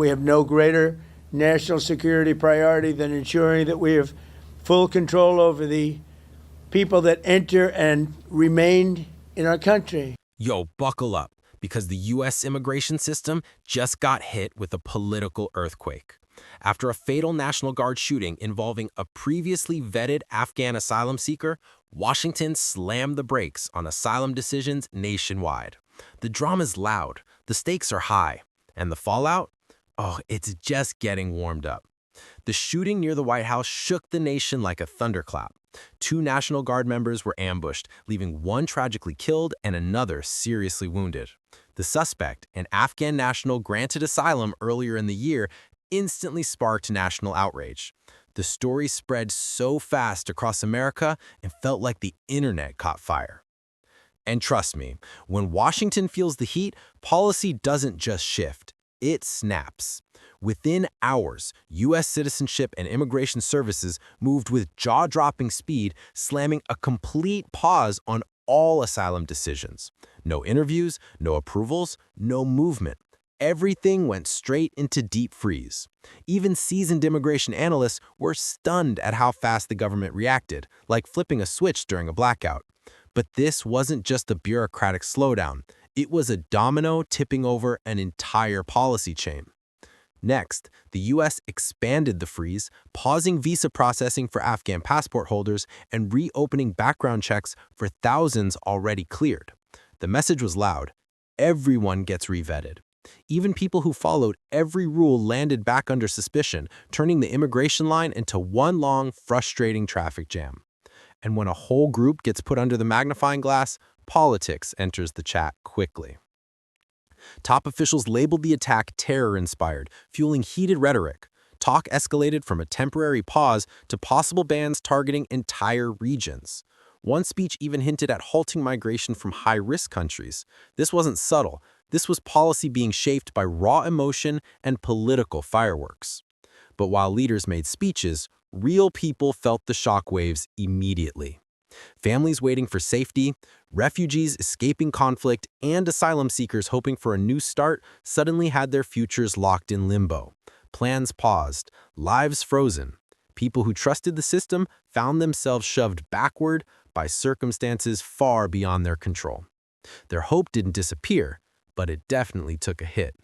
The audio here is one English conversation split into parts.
We have no greater national security priority than ensuring that we have full control over the people that enter and remain in our country. Yo, buckle up, because the U.S. immigration system just got hit with a political earthquake. After a fatal National Guard shooting involving a previously vetted Afghan asylum seeker, Washington slammed the brakes on asylum decisions nationwide. The drama's loud, the stakes are high, and the fallout? Oh, it's just getting warmed up. The shooting near the White House shook the nation like a thunderclap. 2 National Guard members were ambushed, leaving one tragically killed and another seriously wounded. The suspect, an Afghan national granted asylum earlier in the year, instantly sparked national outrage. The story spread so fast across America it felt like the internet caught fire. And trust me, when Washington feels the heat, policy doesn't just shift, it snaps. Within hours, U.S. Citizenship and Immigration Services moved with jaw-dropping speed, slamming a complete pause on all asylum decisions. No interviews, no approvals, no movement. Everything went straight into deep freeze. Even seasoned immigration analysts were stunned at how fast the government reacted, like flipping a switch during a blackout. But this wasn't just a bureaucratic slowdown. It was a domino tipping over an entire policy chain. Next, the U.S. expanded the freeze, pausing visa processing for Afghan passport holders and reopening background checks for thousands already cleared. The message was loud. Everyone gets revetted. Even people who followed every rule landed back under suspicion, turning the immigration line into one long, frustrating traffic jam. And when a whole group gets put under the magnifying glass, politics enters the chat quickly. Top officials labeled the attack terror-inspired, fueling heated rhetoric. Talk escalated from a temporary pause to possible bans targeting entire regions. One speech even hinted at halting migration from high-risk countries. This wasn't subtle. This was policy being shaped by raw emotion and political fireworks. But while leaders made speeches, real people felt the shockwaves immediately. Families waiting for safety, refugees escaping conflict, and asylum seekers hoping for a new start suddenly had their futures locked in limbo. Plans paused, lives frozen. People who trusted the system found themselves shoved backward by circumstances far beyond their control. Their hope didn't disappear, but it definitely took a hit.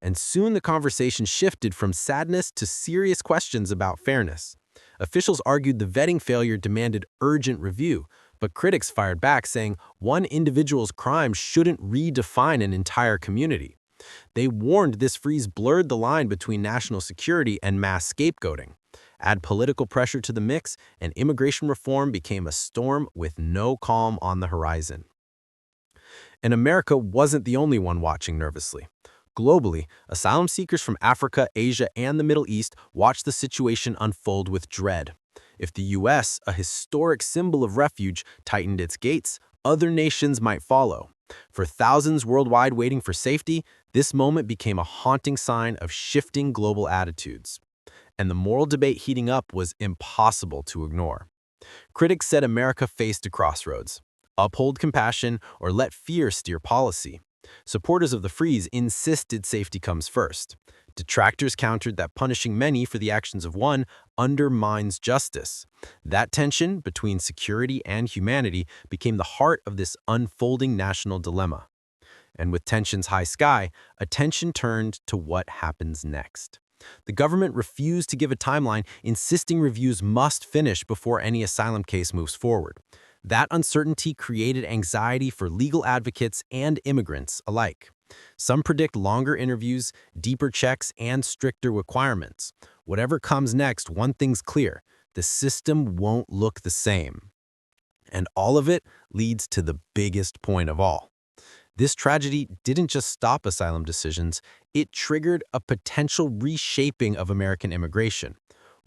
And soon the conversation shifted from sadness to serious questions about fairness. Officials argued the vetting failure demanded urgent review, but critics fired back saying one individual's crime shouldn't redefine an entire community. They warned this freeze blurred the line between national security and mass scapegoating. Add political pressure to the mix, and immigration reform became a storm with no calm on the horizon. And America wasn't the only one watching nervously. Globally, asylum seekers from Africa, Asia, and the Middle East watched the situation unfold with dread. If the U.S., a historic symbol of refuge, tightened its gates, other nations might follow. For thousands worldwide waiting for safety, this moment became a haunting sign of shifting global attitudes. And the moral debate heating up was impossible to ignore. Critics said America faced a crossroads. Uphold compassion or let fear steer policy. Supporters of the freeze insisted safety comes first. Detractors countered that punishing many for the actions of one undermines justice. That tension between security and humanity became the heart of this unfolding national dilemma. And with tensions high sky, attention turned to what happens next. The government refused to give a timeline, insisting reviews must finish before any asylum case moves forward. That uncertainty created anxiety for legal advocates and immigrants alike. Some predict longer interviews, deeper checks, and stricter requirements. Whatever comes next, one thing's clear: the system won't look the same. And all of it leads to the biggest point of all. This tragedy didn't just stop asylum decisions, it triggered a potential reshaping of American immigration.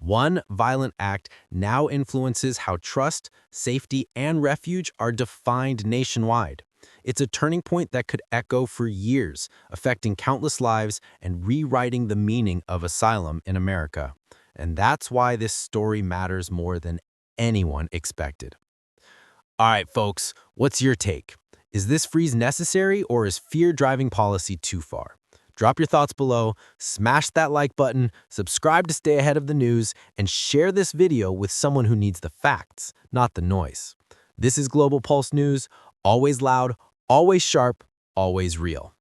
One violent act now influences how trust, safety, and refuge are defined nationwide. It's a turning point that could echo for years, affecting countless lives and rewriting the meaning of asylum in America. And that's why this story matters more than anyone expected. All right, folks, what's your take? Is this freeze necessary, or is fear driving policy too far? Drop your thoughts below, smash that like button, subscribe to stay ahead of the news, and share this video with someone who needs the facts, not the noise. This is Global Pulse News, always loud, always sharp, always real.